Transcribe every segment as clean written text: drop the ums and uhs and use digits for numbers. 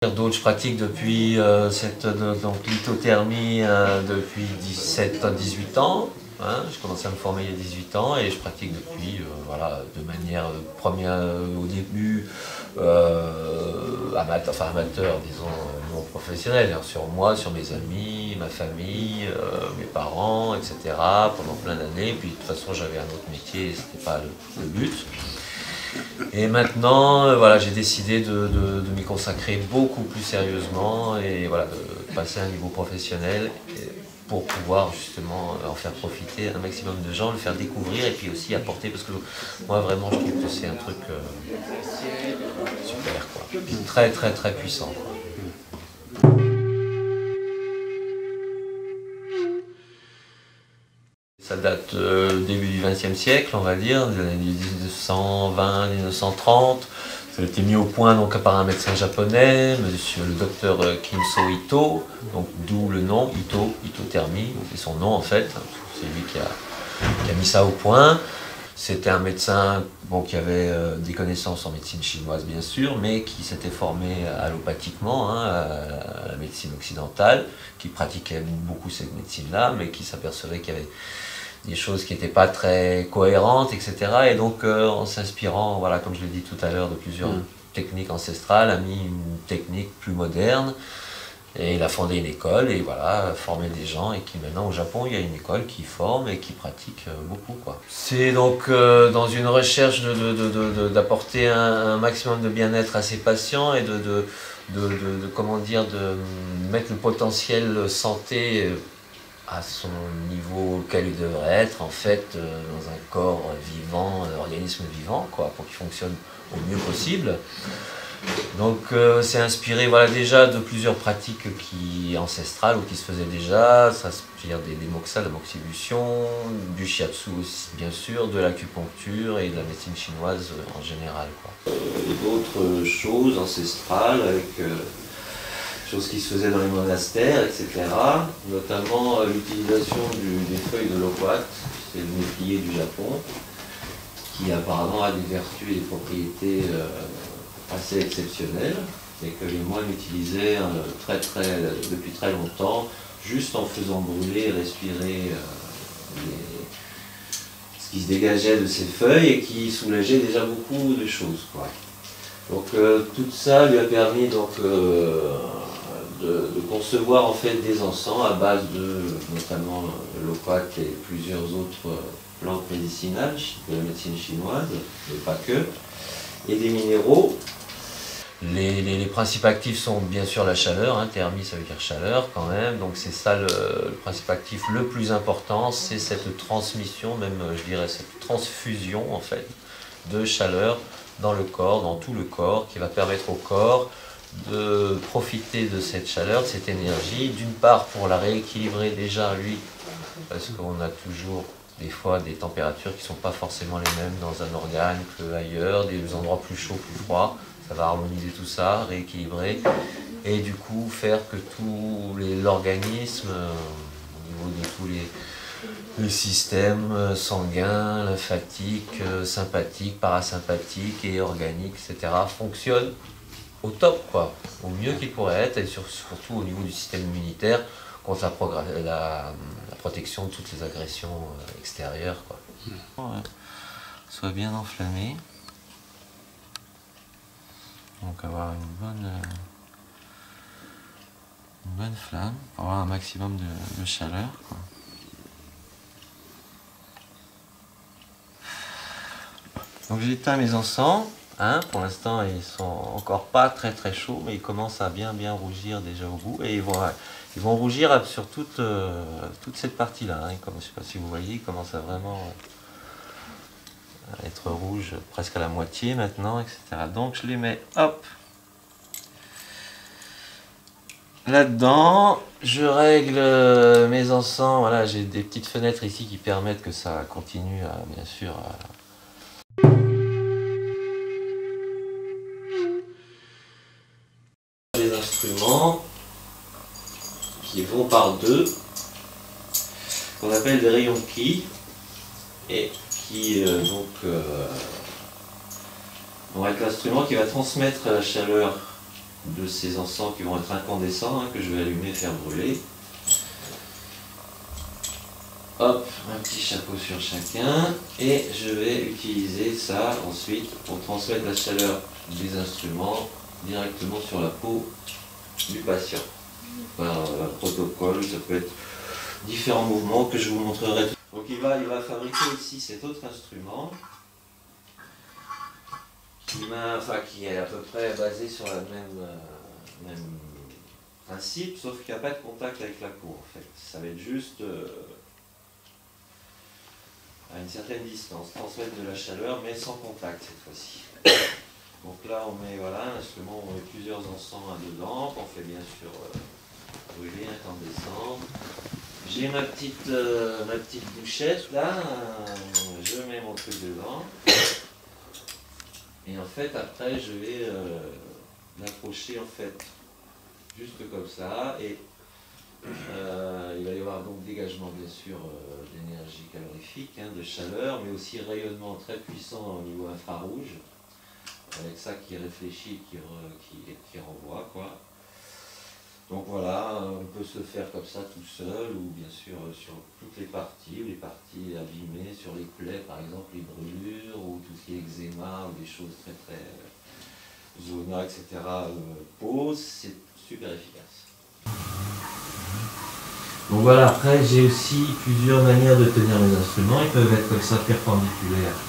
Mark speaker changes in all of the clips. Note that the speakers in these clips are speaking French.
Speaker 1: D'autres, je pratique depuis l'hypothermie depuis 17-18 ans. Hein, j'ai commencé à me former il y a 18 ans et je pratique depuis, voilà, de manière première au début amateur, disons, non professionnel, hein, sur moi, sur mes amis, ma famille, mes parents, etc. pendant plein d'années. Puis de toute façon, j'avais un autre métier et c'était pas le but. Et maintenant, voilà, j'ai décidé de m'y consacrer beaucoup plus sérieusement et voilà, de passer à un niveau professionnel pour pouvoir justement en faire profiter un maximum de gens, le faire découvrir et puis aussi apporter, parce que moi vraiment je trouve que c'est un truc super, quoi. Puis très très très puissant, quoi. Ça date début du XXe siècle, on va dire, des années 1920, 1930. Ça a été mis au point donc, par un médecin japonais, le docteur Kinso Ito, donc d'où le nom Hypothermie, c'est son nom en fait, c'est lui qui a mis ça au point. C'était un médecin qui avait des connaissances en médecine chinoise bien sûr, mais qui s'était formé allopathiquement à la médecine occidentale, qui pratiquait beaucoup cette médecine-là, mais qui s'apercevait qu'il y avait des choses qui n'étaient pas très cohérentes, etc. Et donc en s'inspirant, voilà, comme je l'ai dit tout à l'heure, de plusieurs techniques ancestrales, a mis une technique plus moderne. Et il a fondé une école et voilà, formé des gens et qui maintenant au Japon il y a une école qui forme et qui pratique beaucoup, quoi. C'est donc dans une recherche d'apporter un maximum de bien-être à ses patients et comment dire, de mettre le potentiel santé à son niveau auquel il devrait être, en fait, dans un corps vivant, un organisme vivant, quoi, pour qu'il fonctionne au mieux possible. Donc c'est inspiré, voilà, déjà de plusieurs pratiques ancestrales ou qui se faisaient déjà, ça s'inspire des moksas, de la moxibution, du shiatsu aussi bien sûr, de l'acupuncture et de la médecine chinoise en général, quoi. Et d'autres choses ancestrales avec choses qui se faisaient dans les monastères, etc. Notamment l'utilisation des feuilles de loquat, c'est le méplier du Japon, qui apparemment a des vertus et des propriétés assez exceptionnelles, et que les moines utilisaient depuis très longtemps, juste en faisant brûler et respirer ce qui se dégageait de ces feuilles et qui soulageait déjà beaucoup de choses, quoi. Donc tout ça lui a permis donc, de concevoir en fait des encens à base de notamment loquat et plusieurs autres plantes médicinales de la médecine chinoise, mais pas que, et des minéraux. Les principes actifs sont bien sûr la chaleur, hein, thermie ça veut dire chaleur quand même, donc c'est ça le principe actif le plus important, c'est cette transmission, même je dirais cette transfusion en fait, de chaleur dans le corps, dans tout le corps, qui va permettre au corps de profiter de cette chaleur, de cette énergie, d'une part pour la rééquilibrer déjà lui, parce qu'on a toujours des fois des températures qui ne sont pas forcément les mêmes dans un organe qu'ailleurs, des endroits plus chauds, plus froids, ça va harmoniser tout ça, rééquilibrer, et du coup faire que tout l'organisme, au niveau de tous les systèmes sanguins, lymphatiques, sympathiques, parasympathiques et organiques, etc. fonctionnent au top, quoi, au mieux qu'il pourrait être, et surtout au niveau du système immunitaire, contre la protection de toutes les agressions extérieures, quoi. Soit bien enflammé, donc avoir une bonne flamme, pour avoir un maximum de chaleur, quoi. Donc j'ai éteint mes encens. Hein, pour l'instant, ils sont encore pas très très chauds, mais ils commencent à bien rougir déjà au bout. Et ils vont rougir sur toute cette partie-là. Hein, comme, je ne sais pas si vous voyez, ils commencent à vraiment être rouges presque à la moitié maintenant, etc. Donc je les mets, hop, là-dedans. Je règle mes encens. Voilà, j'ai des petites fenêtres ici qui permettent que ça continue à, bien sûr, des instruments qui vont par deux, qu'on appelle des rayons Ki, et qui vont être l'instrument qui va transmettre la chaleur de ces encens qui vont être incandescents, hein, que je vais allumer et faire brûler. Hop, un petit chapeau sur chacun, et je vais utiliser ça ensuite pour transmettre la chaleur des instruments directement sur la peau du patient. Par un protocole, ça peut être différents mouvements que je vous montrerai. Donc il va fabriquer ici cet autre instrument qui est à peu près basé sur le même principe, sauf qu'il n'y a pas de contact avec la peau en fait. Ça va être juste à une certaine distance, transmettre de la chaleur mais sans contact cette fois-ci. Donc là on met un instrument, on met plusieurs encens dedans, qu'on fait bien sûr brûler, incandescent. J'ai ma petite bouchette là, je mets mon truc dedans. Et en fait après je vais l'accrocher en fait juste comme ça, et il va y avoir donc dégagement bien sûr d'énergie calorifique, hein, de chaleur, mais aussi rayonnement très puissant au niveau infrarouge, avec ça qui réfléchit, qui renvoie quoi. Donc voilà, on peut se faire comme ça tout seul, ou bien sûr sur toutes les parties, ou les parties abîmées, sur les plaies par exemple, les brûlures, ou tout ce qui est eczéma, ou des choses très très zona, etc. Pose, c'est super efficace. Donc voilà, après j'ai aussi plusieurs manières de tenir mes instruments. Ils peuvent être comme ça perpendiculaires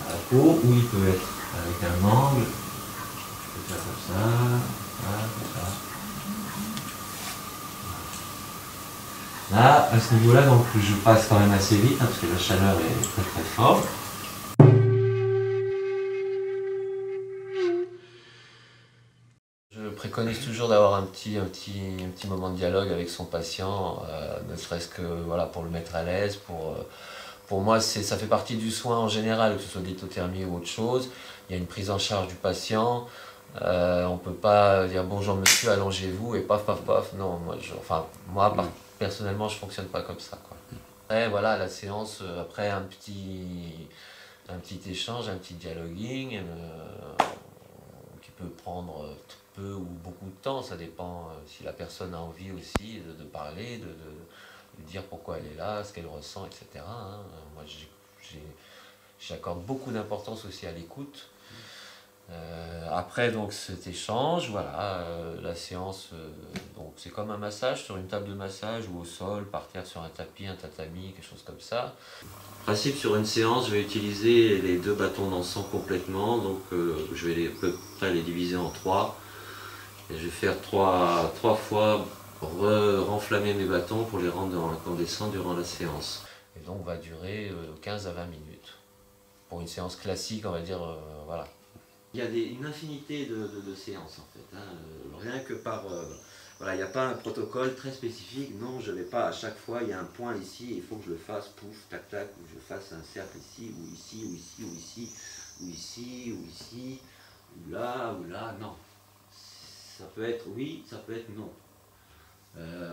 Speaker 1: à la peau, ou ils peuvent être avec un angle. Je peux faire comme ça, comme ça. Là, à ce niveau-là, donc je passe quand même assez vite, hein, parce que la chaleur est très très forte. Je préconise toujours d'avoir un petit moment de dialogue avec son patient, ne serait-ce que pour le mettre à l'aise. Pour moi, ça fait partie du soin en général, que ce soit l'hypothermie ou autre chose. Il y a une prise en charge du patient. On ne peut pas dire bonjour monsieur, allongez-vous et paf paf paf. Non, moi personnellement, je ne fonctionne pas comme ça, quoi. Après, voilà, la séance, après un petit échange, un petit dialoguing, qui peut prendre peu ou beaucoup de temps, ça dépend si la personne a envie aussi de parler, de dire pourquoi elle est là, ce qu'elle ressent, etc. Hein. Moi, j'accorde beaucoup d'importance aussi à l'écoute. Après donc cet échange, la séance, donc c'est comme un massage sur une table de massage ou au sol, par terre sur un tapis, un tatami, quelque chose comme ça. En principe, sur une séance, je vais utiliser les 2 bâtons d'encens complètement, donc je vais à peu près les diviser en 3. Et je vais faire 3 fois renflammer mes bâtons pour les rendre incandescents durant la séance. Et donc va durer 15 à 20 minutes. Pour une séance classique, on va dire, voilà. Il y a une infinité de séances en fait, hein. Rien que par... il n'y a pas un protocole très spécifique, non, je ne vais pas à chaque fois, il y a un point ici, il faut que je le fasse, pouf, tac tac, ou je fasse un cercle ici, ou ici, ou ici, ou ici, ou ici, ou ici, ou là, non. Ça peut être oui, ça peut être non.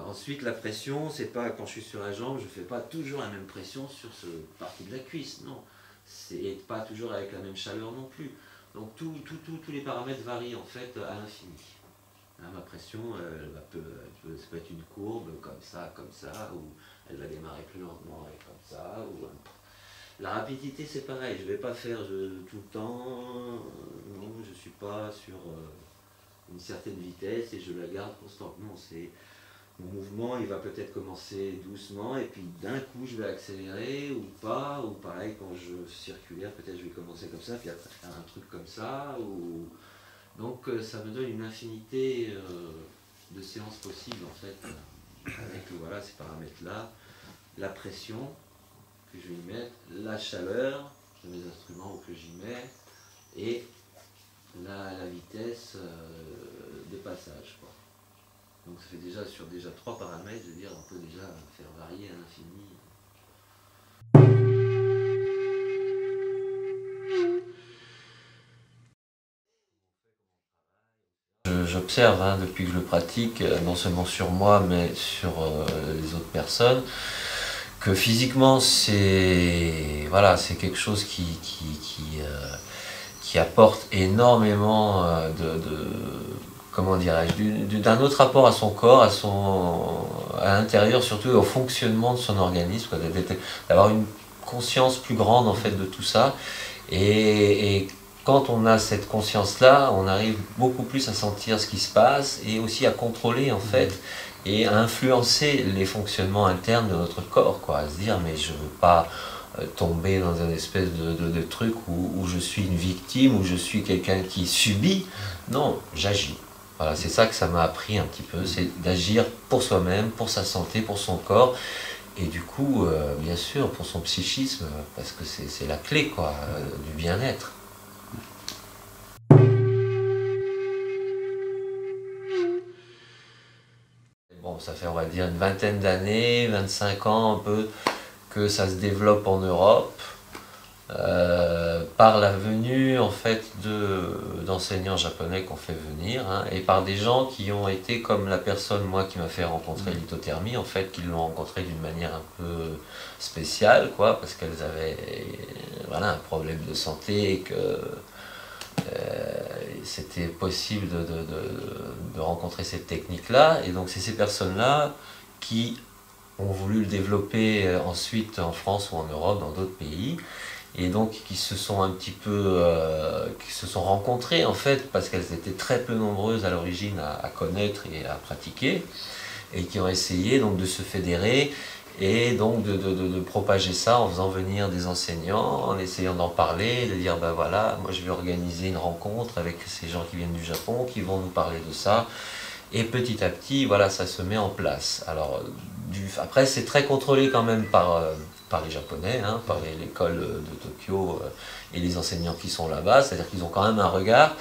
Speaker 1: Ensuite, la pression, c'est pas quand je suis sur la jambe, je ne fais pas toujours la même pression sur cette partie de la cuisse, non. C'est pas toujours avec la même chaleur non plus. Donc tous les paramètres varient en fait à l'infini. Hein, ma pression, ça peut être une courbe comme ça, ou elle va démarrer plus lentement et comme ça. La rapidité c'est pareil, je ne vais pas faire tout le temps, non, je ne suis pas sur une certaine vitesse et je la garde constante. Non, mon mouvement, il va peut-être commencer doucement et puis d'un coup je vais accélérer ou pas, ou pareil quand je circulaire, peut-être je vais commencer comme ça, puis après faire un truc comme ça. Donc ça me donne une infinité de séances possibles en fait, avec ces paramètres-là, la pression que je vais y mettre, la chaleur de mes instruments que j'y mets, et la vitesse de passage, quoi. Donc ça fait déjà 3 paramètres, je veux dire, on peut déjà faire varier à l'infini. J'observe depuis que je le pratique, non seulement sur moi, mais sur les autres personnes, que physiquement c'est quelque chose qui apporte énormément comment dirais-je, d'un autre rapport à son corps, à l'intérieur, surtout au fonctionnement de son organisme, d'avoir une conscience plus grande en fait de tout ça. Et quand on a cette conscience-là, on arrive beaucoup plus à sentir ce qui se passe et aussi à contrôler en fait et à influencer les fonctionnements internes de notre corps, quoi, à se dire mais je veux pas tomber dans une espèce de truc où je suis une victime, où je suis quelqu'un qui subit. Non, j'agis. Voilà, c'est ça que ça m'a appris un petit peu, c'est d'agir pour soi-même, pour sa santé, pour son corps, et du coup, bien sûr, pour son psychisme, parce que c'est la clé, quoi, du bien-être. Bon, ça fait, on va dire, une vingtaine d'années, 25 ans un peu, que ça se développe en Europe. Par la venue en fait d'enseignants japonais qu'on fait venir, hein, et par des gens qui ont été comme la personne moi qui m'a fait rencontrer l'hypothermie, en fait, qui l'ont rencontré d'une manière un peu spéciale, quoi, parce qu'elles avaient voilà, un problème de santé et que c'était possible de rencontrer cette technique-là, et donc c'est ces personnes-là qui ont voulu le développer ensuite en France ou en Europe, dans d'autres pays, et donc qui se sont un petit peu qui se sont rencontrées en fait parce qu'elles étaient très peu nombreuses à l'origine à connaître et à pratiquer, et qui ont essayé donc de se fédérer et donc de propager ça en faisant venir des enseignants, en essayant d'en parler, de dire ben voilà, moi je vais organiser une rencontre avec ces gens qui viennent du Japon, qui vont nous parler de ça, et petit à petit voilà, ça se met en place. Alors après c'est très contrôlé quand même par les Japonais, hein, par l'école de Tokyo et les enseignants qui sont là-bas, c'est-à-dire qu'ils ont quand même un regard,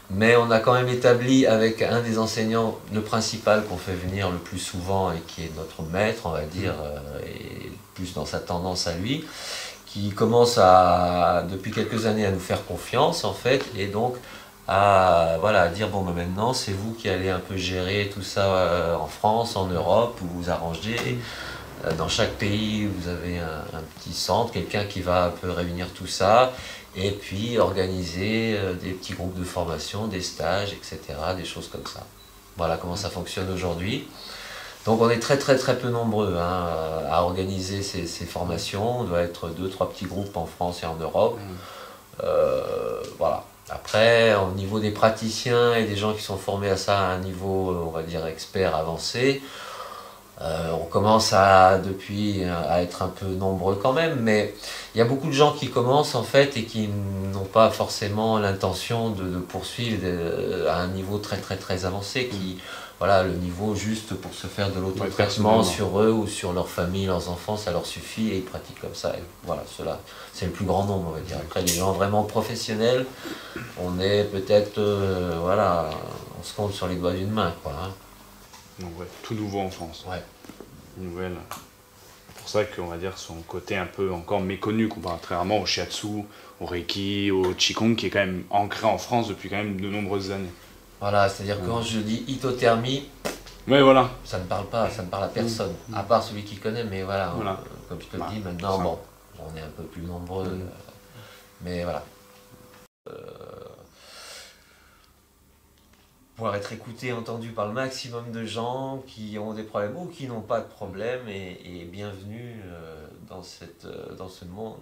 Speaker 1: mais on a quand même établi avec un des enseignants, le principal qu'on fait venir le plus souvent et qui est notre maître, on va dire, et plus dans sa tendance à lui, qui commence depuis quelques années à nous faire confiance en fait, et donc voilà, à dire bon ben maintenant c'est vous qui allez un peu gérer tout ça en France, en Europe, où vous arrangez. Dans chaque pays, vous avez un petit centre, quelqu'un qui va un peu réunir tout ça, et puis organiser des petits groupes de formation, des stages, etc., des choses comme ça. Voilà comment ça fonctionne aujourd'hui. Donc on est très très très peu nombreux hein, à organiser ces formations. On doit être 2-3 petits groupes en France et en Europe. Voilà. Après, au niveau des praticiens et des gens qui sont formés à ça à un niveau, on va dire, expert avancé, on commence depuis à être un peu nombreux quand même, mais il y a beaucoup de gens qui commencent en fait et qui n'ont pas forcément l'intention de poursuivre à un niveau très très très avancé, voilà, le niveau juste pour se faire de l'auto-traitement sur eux ou sur leur famille, leurs enfants, ça leur suffit et ils pratiquent comme ça. Et voilà, cela, c'est le plus grand nombre, on va dire. Après, les gens vraiment professionnels, on est peut-être, voilà, on se compte sur les doigts d'une main, quoi. Hein.
Speaker 2: Donc ouais, tout nouveau en France.
Speaker 1: Ouais.
Speaker 2: Nouvelle. C'est pour ça qu'on va dire son côté un peu encore méconnu comparativement au shiatsu, au reiki, au qigong, qui est quand même ancré en France depuis quand même de nombreuses années.
Speaker 1: Voilà, c'est-à-dire que quand je dis hypothermie,
Speaker 2: ouais, voilà.
Speaker 1: ça ne parle pas, ça ne parle à personne, à part celui qui connaît, mais voilà, comme je te le dis, maintenant, bon, on est un peu plus nombreux, mais voilà. Pouvoir être écouté, entendu par le maximum de gens qui ont des problèmes ou qui n'ont pas de problème, et bienvenue dans ce monde.